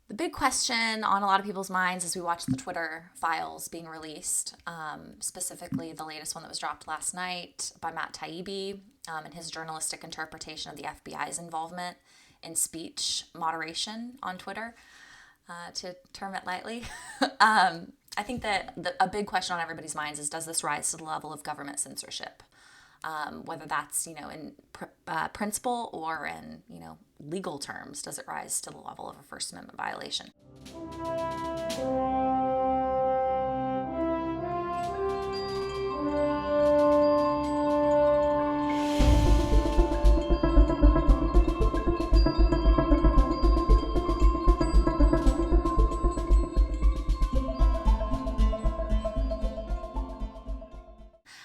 The big question on a lot of people's minds as we watch the Twitter files being released, specifically the latest one that was dropped last night by Matt Taibbi, and his journalistic interpretation of the FBI's involvement in speech moderation on Twitter, to term it lightly. I think that a big question on everybody's minds is, does this rise to the level of government censorship? Whether that's, in principle or in, legal terms, does it rise to the level of a First Amendment violation?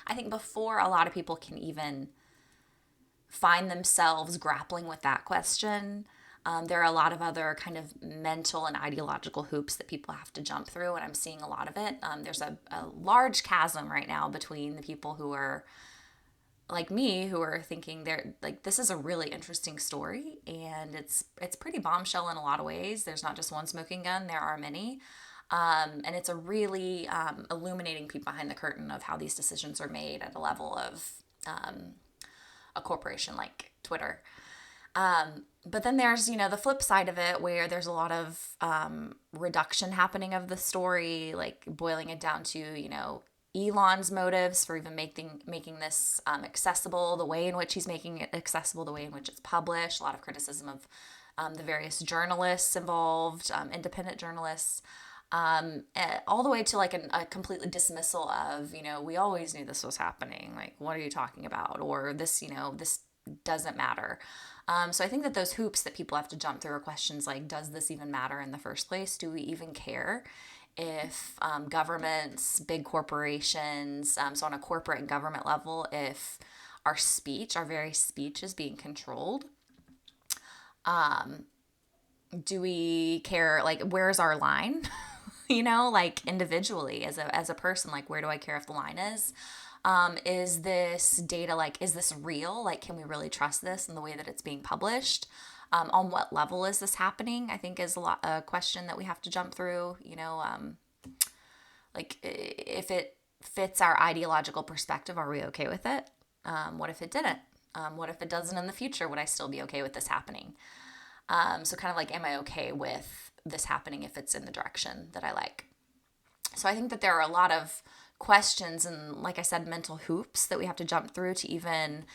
I think before a lot of people can even find themselves grappling with that question, there are a lot of other kind of mental and ideological hoops that people have to jump through, and I'm seeing a lot of it. There's a large chasm right now between the people who are like me, who are thinking they're like, this is a really interesting story, and it's pretty bombshell in a lot of ways. There's not just one smoking gun, there are many. And it's a really illuminating peek behind the curtain of how these decisions are made at a level of a corporation like Twitter. But then there's, the flip side of it, where there's a lot of reduction happening of the story, like boiling it down to, Elon's motives for even making this accessible, the way in which he's making it accessible, the way in which it's published, a lot of criticism of the various journalists involved, independent journalists, all the way to like a completely dismissal of, we always knew this was happening. Like, what are you talking about? Or this, this doesn't matter. So I think that those hoops that people have to jump through are questions like, does this even matter in the first place? Do we even care if governments, big corporations, so on a corporate and government level, if our very speech is being controlled? Do we care, like, where's our line? Like individually as a person, like, where do I care if the line is? Is this data, like, is this real? Like, can we really trust this in the way that it's being published? On what level is this happening? I think is a question that we have to jump through. Like, if it fits our ideological perspective, are we okay with it? What if it didn't? What if it doesn't in the future? Would I still be okay with this happening? So kind of like, am I okay with this happening if it's in the direction that I like? So I think that there are a lot of questions and, like I said, mental hoops that we have to jump through to even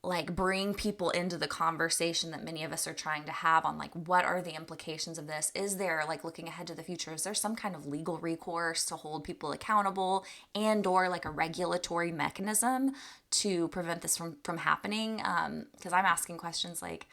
like bring people into the conversation that many of us are trying to have on, like, what are the implications of this? Is there, like, looking ahead to the future, is there some kind of legal recourse to hold people accountable, and or like a regulatory mechanism to prevent this from happening? Because I'm asking questions like,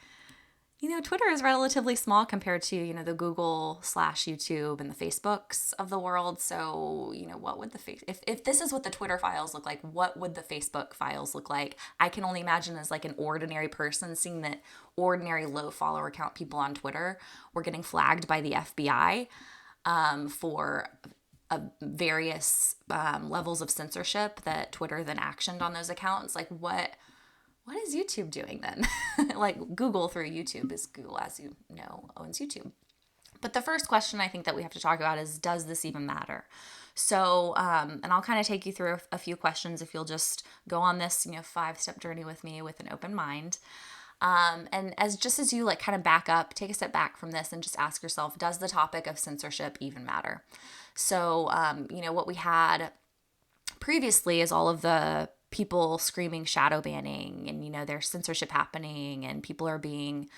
Twitter is relatively small compared to, the Google/YouTube and the Facebooks of the world. So, what would if this is what the Twitter files look like, what would the Facebook files look like? I can only imagine as like an ordinary person seeing that ordinary low follower count people on Twitter were getting flagged by the FBI for various levels of censorship that Twitter then actioned on those accounts. Like, what is YouTube doing then? Like, Google through YouTube, is Google, as you know, owns YouTube. But the first question I think that we have to talk about is, does this even matter? So, and I'll kind of take you through a few questions if you'll just go on this, 5-step journey with me with an open mind. And as you like kind of back up, take a step back from this and just ask yourself, does the topic of censorship even matter? So, what we had previously is all of the people screaming shadow banning, and there's censorship happening, and people are being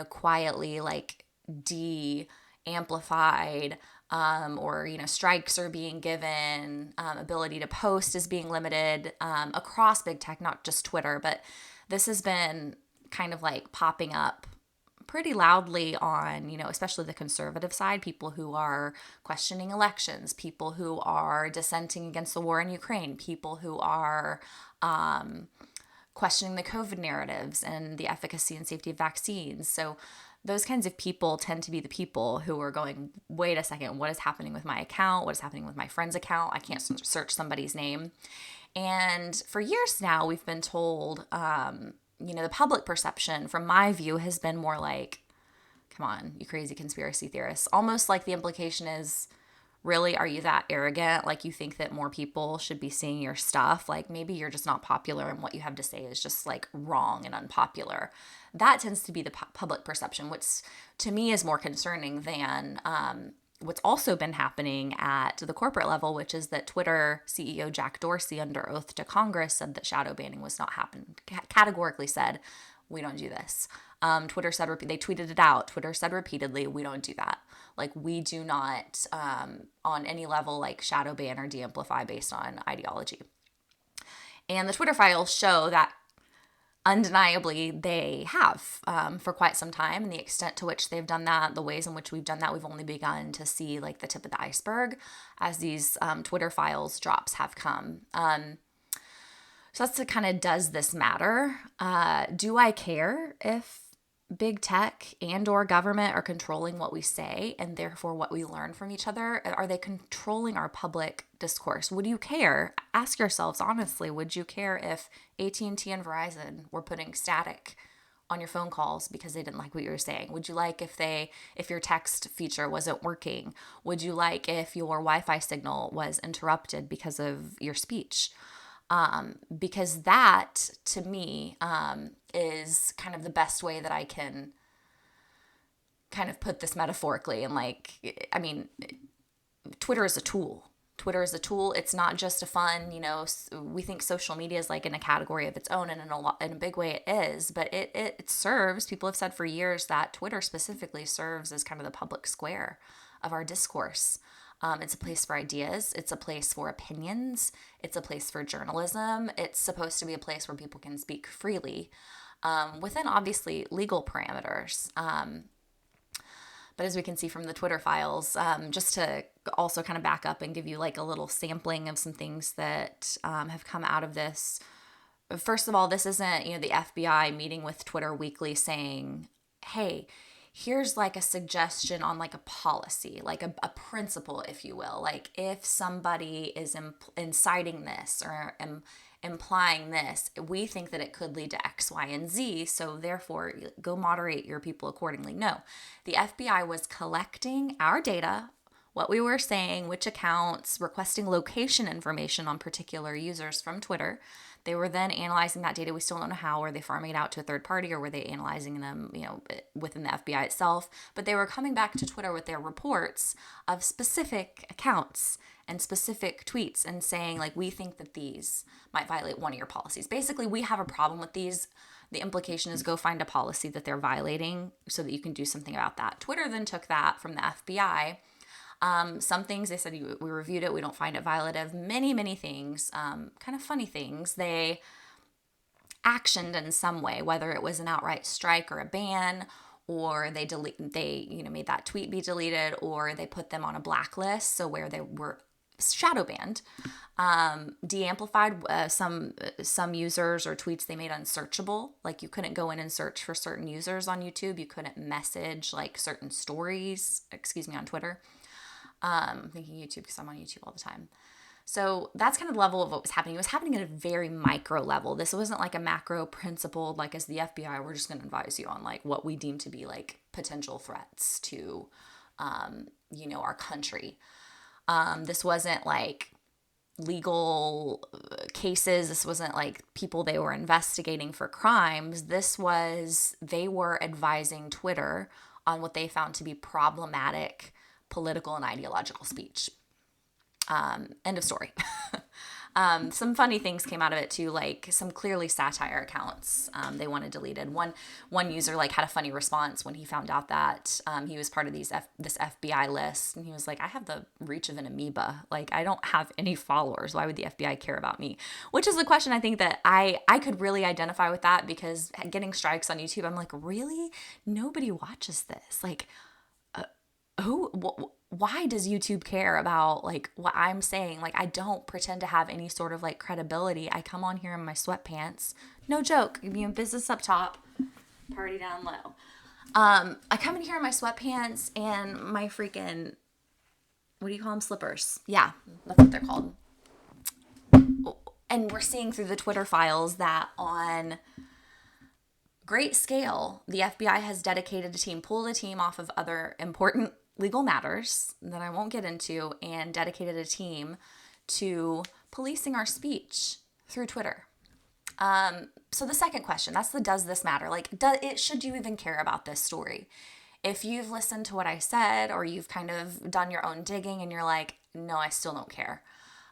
quietly like de-amplified, or strikes are being given, ability to post is being limited across big tech, not just Twitter. But this has been kind of like popping up pretty loudly on, especially the conservative side, people who are questioning elections, people who are dissenting against the war in Ukraine, people who are questioning the COVID narratives and the efficacy and safety of vaccines. So those kinds of people tend to be the people who are going, wait a second, what is happening with my account? What is happening with my friend's account? I can't search somebody's name. And for years now, we've been told, the public perception, from my view, has been more like, come on, you crazy conspiracy theorists. Almost like the implication is, really, are you that arrogant? Like, you think that more people should be seeing your stuff? Like, maybe you're just not popular and what you have to say is just like wrong and unpopular. That tends to be the public perception, which to me is more concerning than what's also been happening at the corporate level, which is that Twitter CEO Jack Dorsey, under oath to Congress, said that shadow banning was not happening, categorically said, we don't do this. Twitter said, they tweeted it out. Twitter said repeatedly, we don't do that. Like, we do not, on any level, like, shadow ban or de-amplify based on ideology. And the Twitter files show that undeniably they have for quite some time. And the extent to which they've done that, the ways in which we've done that, we've only begun to see like the tip of the iceberg as these Twitter files drops have come. So that's the kind of, does this matter? Do I care if big tech and or government are controlling what we say and therefore what we learn from each other? Are they controlling our public discourse? Would you care? Ask yourselves honestly, would you care if AT&T and Verizon were putting static on your phone calls because they didn't like what you were saying? Would you like if your text feature wasn't working? Would you like if your Wi-Fi signal was interrupted because of your speech? Because that, to me, is kind of the best way that I can kind of put this metaphorically. And like, I mean, Twitter is a tool. Twitter is a tool. It's not just a fun, we think social media is like in a category of its own, and in a big way it is, but it serves, people have said for years that Twitter specifically serves as kind of the public square of our discourse. It's a place for ideas. It's a place for opinions. It's a place for journalism. It's supposed to be a place where people can speak freely within, obviously, legal parameters. But as we can see from the Twitter files, just to also kind of back up and give you like a little sampling of some things that have come out of this. First of all, this isn't, the FBI meeting with Twitter weekly saying, hey, here's like a suggestion on like a policy, like a principle, if you will. Like, if somebody is inciting this or implying this, we think that it could lead to X, Y, and Z. So therefore, go moderate your people accordingly. No, the FBI was collecting our data, what we were saying, which accounts, requesting location information on particular users from Twitter. They were then analyzing that data. We still don't know how. Were they farming it out to a third party, or were they analyzing them, within the FBI itself? But they were coming back to Twitter with their reports of specific accounts and specific tweets and saying, like, we think that these might violate one of your policies. Basically, we have a problem with these. The implication is go find a policy that they're violating so that you can do something about that. Twitter then took that from the FBI. Some things they said, we reviewed it, we don't find it violative. Many, many things, kind of funny things, they actioned in some way, whether it was an outright strike or a ban, or they made that tweet be deleted, or they put them on a blacklist, so where they were shadow banned, de-amplified some users or tweets they made unsearchable. Like, you couldn't go in and search for certain users on YouTube. You couldn't message like certain stories, on Twitter. I'm thinking YouTube because I'm on YouTube all the time. So that's kind of the level of what was happening. It was happening at a very micro level. This wasn't like a macro principle, like as the FBI, we're just going to advise you on like what we deem to be like potential threats to, our country. This wasn't like legal cases. This wasn't like people they were investigating for crimes. They were advising Twitter on what they found to be problematic political and ideological speech. End of story. Some funny things came out of it too, like some clearly satire accounts they wanted deleted. One user like had a funny response when he found out that he was part of this FBI list, and he was like, I have the reach of an amoeba. Like, I don't have any followers. Why would the FBI care about me? Which is a question I think that I could really identify with, that because getting strikes on YouTube, I'm like, really? Nobody watches this. Like, why does YouTube care about like what I'm saying? Like, I don't pretend to have any sort of like credibility. I come on here in my sweatpants. No joke. Business up top, party down low. I come in here in my sweatpants and my freaking, what do you call them? Slippers. Yeah, that's what they're called. And we're seeing through the Twitter files that on great scale, the FBI has dedicated a team, pulled a team off of other important legal matters that I won't get into, and dedicated a team to policing our speech through Twitter. So the second question, that's the does this matter? Like, should you even care about this story? If you've listened to what I said, or you've kind of done your own digging and you're like, no, I still don't care,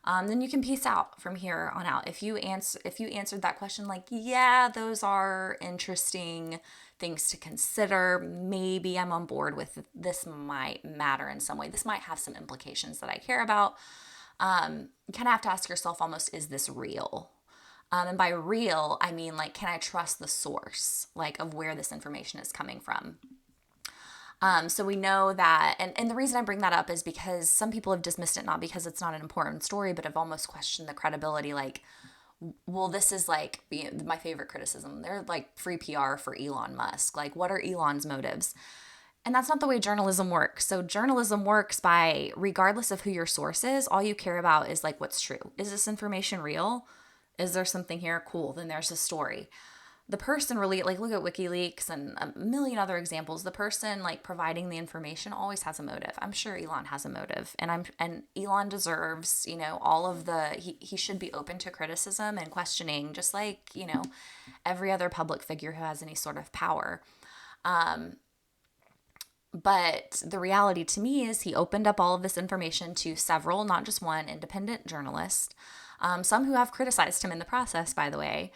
then you can peace out from here on out. If you answered that question like, yeah, those are interesting things to consider, maybe I'm on board with this, might matter in some way, this might have some implications that I care about, you kind of have to ask yourself almost, is this real? And by real, I mean, like, can I trust the source, like, of where this information is coming from? So we know that, and the reason I bring that up is because some people have dismissed it, not because it's not an important story, but have almost questioned the credibility. Like, well, this is like my favorite criticism. They're like free PR for Elon Musk. Like, what are Elon's motives? And that's not the way journalism works. So journalism works by, regardless of who your source is, all you care about is like, what's true. Is this information real? Is there something here? Cool. Then there's a story. The person really, like, look at WikiLeaks and a million other examples. The person like providing the information always has a motive. I'm sure Elon has a motive, and Elon deserves, all of he should be open to criticism and questioning, just like, every other public figure who has any sort of power. But the reality to me is he opened up all of this information to several, not just one, independent journalist, some who have criticized him in the process, by the way.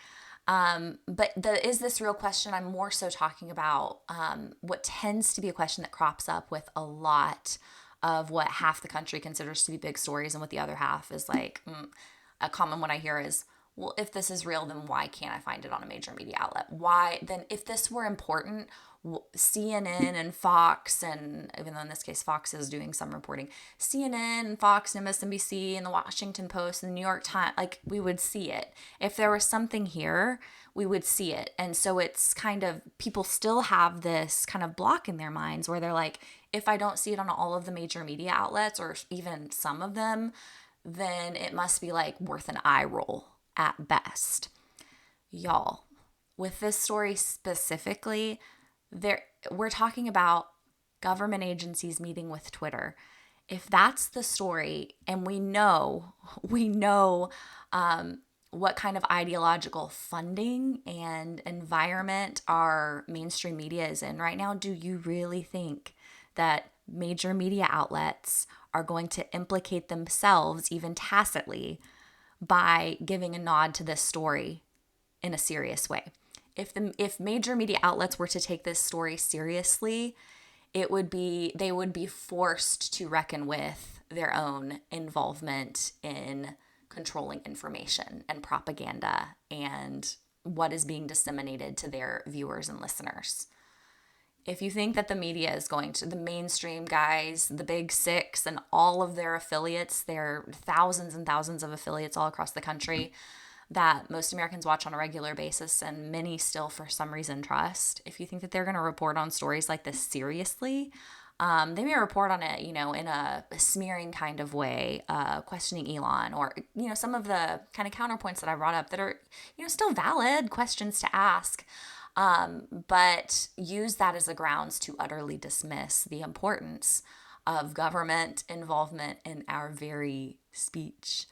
But is this real question? I'm more so talking about what tends to be a question that crops up with a lot of what half the country considers to be big stories, and what the other half is like, a common one I hear is, well, if this is real, then why can't I find it on a major media outlet? Why, then if this were important, CNN and Fox, and even though in this case Fox is doing some reporting, CNN and Fox and MSNBC and the Washington Post and the New York Times, like, we would see it. If there was something here, we would see it. And so it's kind of, people still have this kind of block in their minds where they're like, if I don't see it on all of the major media outlets, or even some of them, then it must be like worth an eye roll at best. Y'all, with this story specifically, we're talking about government agencies meeting with Twitter. If that's the story, and we know what kind of ideological funding and environment our mainstream media is in right now, do you really think that major media outlets are going to implicate themselves, even tacitly, by giving a nod to this story in a serious way? If major media outlets were to take this story seriously, they would be forced to reckon with their own involvement in controlling information and propaganda and what is being disseminated to their viewers and listeners. If you think that the media is going to, the mainstream guys, the big six, and all of their affiliates, there are thousands and thousands of affiliates all across the country that most Americans watch on a regular basis, and many still for some reason trust. If you think that they're going to report on stories like this seriously, they may report on it, in a smearing kind of way, questioning Elon, or, some of the kind of counterpoints that I brought up that are, still valid questions to ask. But use that as a grounds to utterly dismiss the importance of government involvement in our very speech.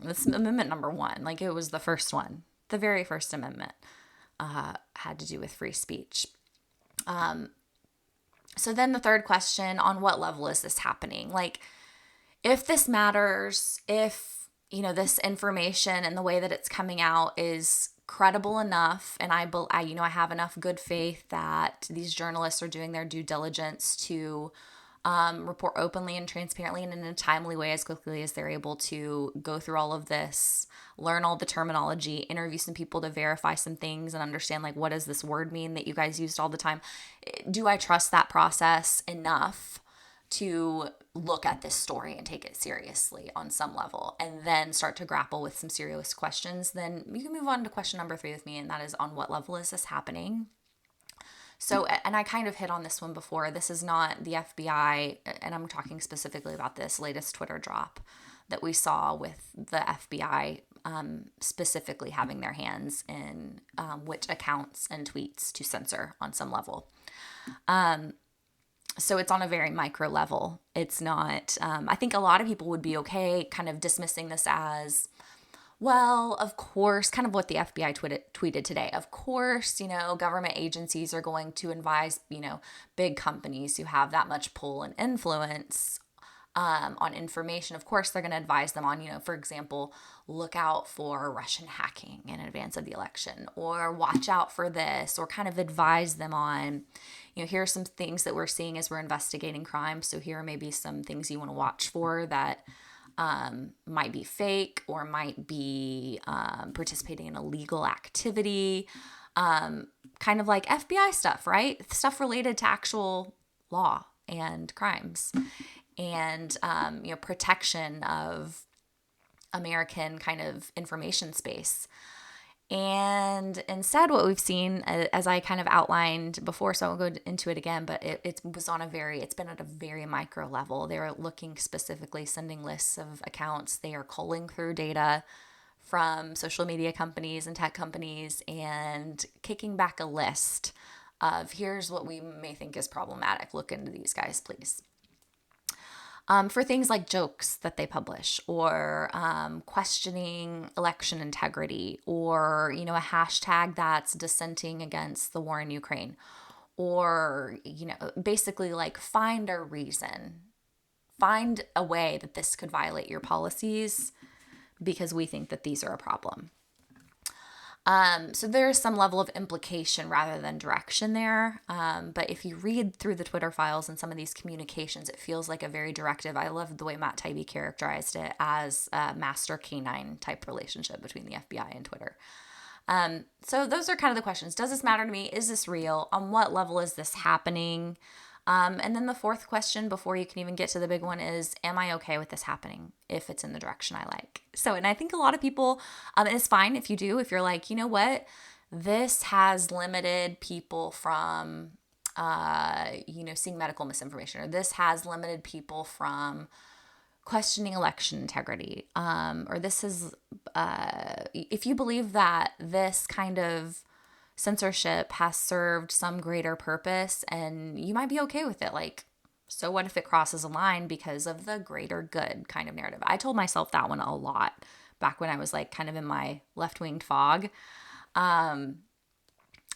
This amendment number 1, like, it was the first one, the very first amendment, had to do with free speech. So then the third question, on what level is this happening? Like, if this matters, if, this information and the way that it's coming out is credible enough, and I have enough good faith that these journalists are doing their due diligence to report openly and transparently and in a timely way, as quickly as they're able to go through all of this, learn all the terminology, interview some people to verify some things and understand, like, what does this word mean that you guys used all the time? Do I trust that process enough to look at this story and take it seriously on some level, and then start to grapple with some serious questions? Then you can move on to question number 3 with me, and that is, on what level is this happening? So, and I kind of hit on this one before, this is not the FBI, and I'm talking specifically about this latest Twitter drop that we saw with the FBI specifically having their hands in which accounts and tweets to censor on some level. So it's on a very micro level. It's not, I think a lot of people would be okay kind of dismissing this as, well, of course, kind of what the FBI tweeted today. Of course, government agencies are going to advise, big companies who have that much pull and influence on information. Of course, they're going to advise them on, for example, look out for Russian hacking in advance of the election, or watch out for this, or kind of advise them on, here are some things that we're seeing as we're investigating crime. So here are maybe some things you want to watch for that might be fake or might be participating in illegal activity, kind of like FBI stuff, right? Stuff related to actual law and crimes, and protection of American kind of information space. And instead, what we've seen, as I kind of outlined before, so I won't go into it again, but it's been at a very micro level. They're looking specifically, sending lists of accounts. They are culling through data from social media companies and tech companies and kicking back a list of, here's what we may think is problematic. Look into these guys, please. For things like jokes that they publish, or questioning election integrity, or, a hashtag that's dissenting against the war in Ukraine, or, basically like find a reason, find a way that this could violate your policies because we think that these are a problem. So there's some level of implication rather than direction there. But if you read through the Twitter files and some of these communications, it feels like a very directive. I love the way Matt Taibbi characterized it as a master canine type relationship between the FBI and Twitter. So those are kind of the questions. Does this matter to me? Is this real? On what level is this happening? And then the fourth question, before you can even get to the big one, is, am I okay with this happening if it's in the direction I like? So, and I think a lot of people, and it's fine if you do, if you're like, you know what, this has limited people from, seeing medical misinformation, or this has limited people from questioning election integrity, or this is, if you believe that this kind of censorship has served some greater purpose and you might be okay with it, like, so what if it crosses a line because of the greater good kind of narrative? I told myself that one a lot back when I was like kind of in my left-winged fog. Now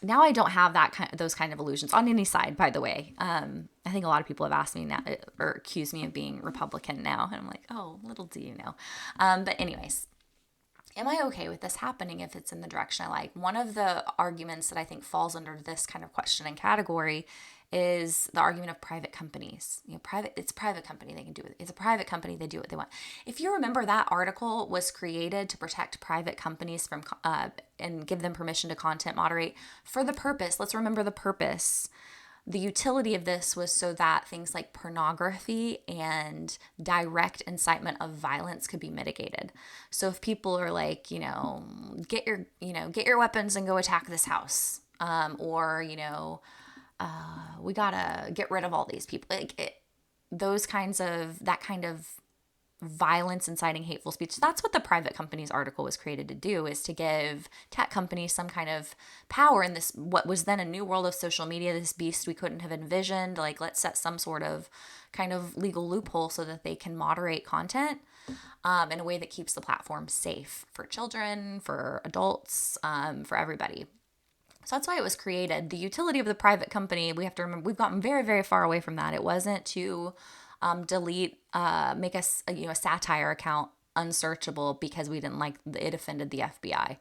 I don't have those kind of illusions on any side, by the way. I think a lot of people have asked me now, or accused me of being Republican now, and I'm like, oh, little do you know. But anyways, am I okay with this happening if it's in the direction I like? One of the arguments that I think falls under this kind of question and category is the argument of private companies. It's a private company, they can do it. It's a private company, they do what they want. If you remember, that article was created to protect private companies from and give them permission to content moderate for the purpose. Let's remember the purpose. The utility of this was so that things like pornography and direct incitement of violence could be mitigated. So if people are like, get your weapons and go attack this house, or we gotta get rid of all these people, that kind of violence inciting hateful speech. That's what the private companies article was created to do, is to give tech companies some kind of power in this, what was then a new world of social media, this beast we couldn't have envisioned. Like, let's set some sort of kind of legal loophole so that they can moderate content in a way that keeps the platform safe for children, for adults, for everybody. So that's why it was created. The utility of the private company, we have to remember, we've gotten very, very far away from that. It wasn't to make us a satire account unsearchable because we didn't like it offended the FBI.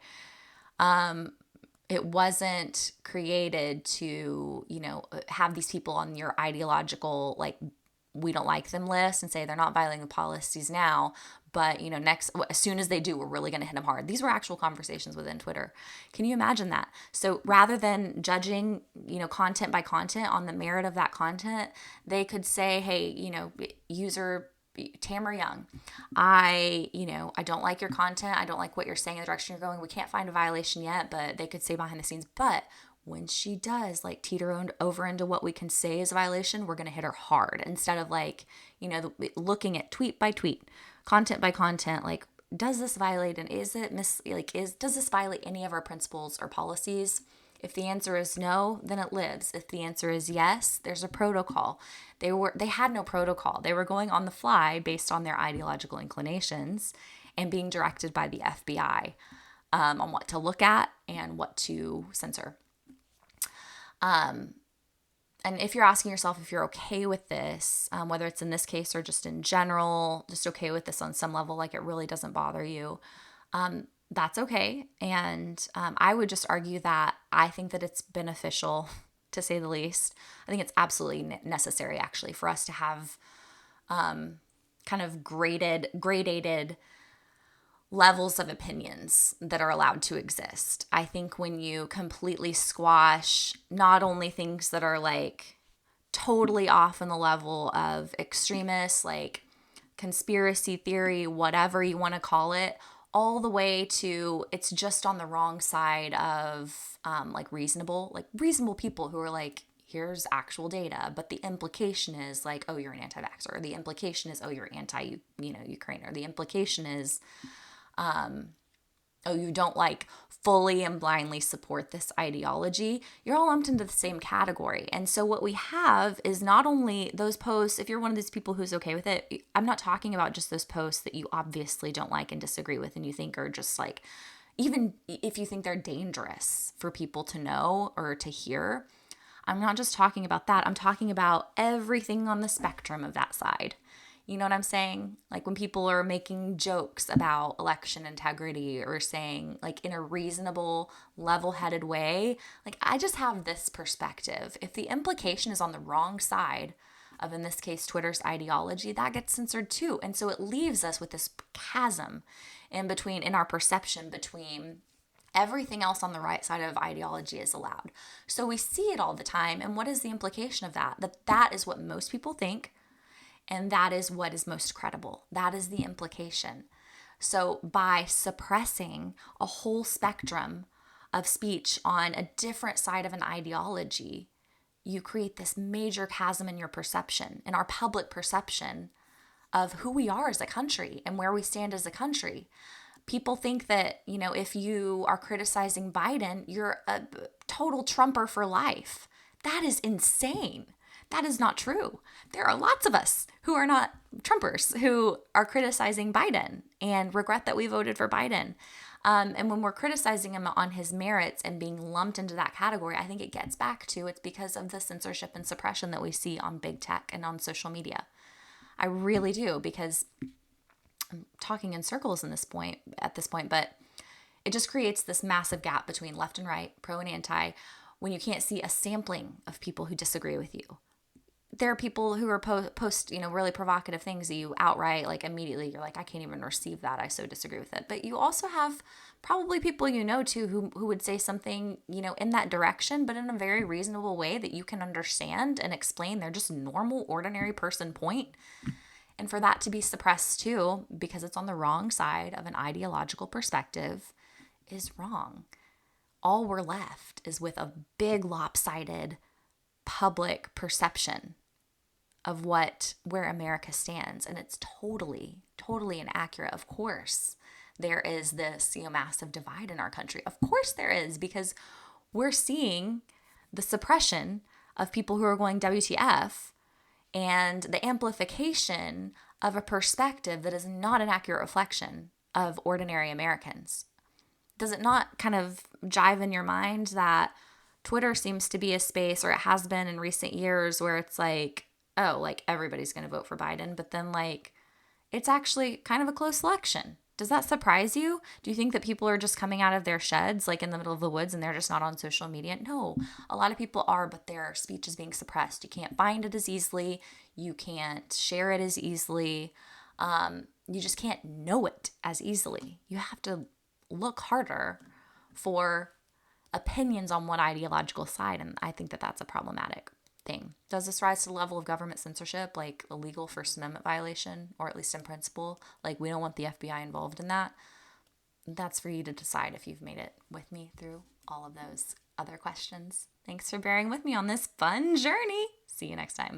It wasn't created to have these people on your ideological, like, we don't like them list and say they're not violating the policies now, but next, as soon as they do, we're really going to hit them hard. These were actual conversations within Twitter. Can you imagine that? So rather than judging content by content on the merit of that content, they could say, hey, user Tamara Young, I don't like your content. I don't like what you're saying, the direction you're going. We can't find a violation yet, but they could say behind the scenes, but when she does like teeter over into what we can say is a violation, we're going to hit her hard, instead of like, looking at tweet by tweet, content by content, like does this violate and does this violate any of our principles or policies? If the answer is no, then it lives. If the answer is yes, there's a protocol. They had no protocol. They were going on the fly based on their ideological inclinations and being directed by the FBI on what to look at and what to censor. And if you're asking yourself if you're okay with this, whether it's in this case or just in general, just okay with this on some level, like it really doesn't bother you, that's okay. And I would just argue that I think that it's beneficial, to say the least. I think it's absolutely necessary, actually, for us to have kind of gradated levels of opinions that are allowed to exist. I think when you completely squash not only things that are like totally off on the level of extremists, like conspiracy theory, whatever you want to call it, all the way to it's just on the wrong side of like reasonable people who are like, here's actual data, but the implication is like, oh, you're an anti-vaxxer. Or the implication is, oh, you're Ukraine. Or the implication is, oh, you don't like fully and blindly support this ideology. You're all lumped into the same category. And so what we have is not only those posts, if you're one of these people who's okay with it, I'm not talking about just those posts that you obviously don't like and disagree with and you think are just like, even if you think they're dangerous for people to know or to hear. I'm not just talking about that. I'm talking about everything on the spectrum of that side. You know what I'm saying? Like when people are making jokes about election integrity or saying like in a reasonable, level-headed way, like I just have this perspective. If the implication is on the wrong side of, in this case, Twitter's ideology, that gets censored too. And so it leaves us with this chasm in our perception between everything else on the right side of ideology is allowed. So we see it all the time. And what is the implication of that? That is what most people think. And that is what is most credible. That is the implication. So by suppressing a whole spectrum of speech on a different side of an ideology, you create this major chasm in your perception, in our public perception of who we are as a country and where we stand as a country. People think that, if you are criticizing Biden, you're a total Trumper for life. That is insane. That is not true. There are lots of us who are not Trumpers who are criticizing Biden and regret that we voted for Biden. And when we're criticizing him on his merits and being lumped into that category, I think it gets back to it's because of the censorship and suppression that we see on big tech and on social media. I really do, because I'm talking in circles at this point, but it just creates this massive gap between left and right, pro and anti, when you can't see a sampling of people who disagree with you. There are people who are post really provocative things that you outright, like immediately, you're like, I can't even receive that. I so disagree with it. But you also have probably people too who would say something, in that direction, but in a very reasonable way that you can understand and explain their just normal, ordinary person point. And for that to be suppressed too, because it's on the wrong side of an ideological perspective, is wrong. All we're left is with a big lopsided public perception of where America stands. And it's totally, totally inaccurate. Of course, there is this, massive divide in our country. Of course there is, because we're seeing the suppression of people who are going WTF and the amplification of a perspective that is not an accurate reflection of ordinary Americans. Does it not kind of jive in your mind that Twitter seems to be a space, or it has been in recent years, where it's like, oh, like everybody's going to vote for Biden, but then like it's actually kind of a close election. Does that surprise you? Do you think that people are just coming out of their sheds, like in the middle of the woods, and they're just not on social media? No, a lot of people are, but their speech is being suppressed. You can't find it as easily. You can't share it as easily. You just can't know it as easily. You have to look harder for opinions on one ideological side, and I think that that's a problematic thing. Does this rise to the level of government censorship, like a legal First Amendment violation, or at least in principle? Like, we don't want the FBI involved in that. That's for you to decide if you've made it with me through all of those other questions. Thanks for bearing with me on this fun journey. See you next time.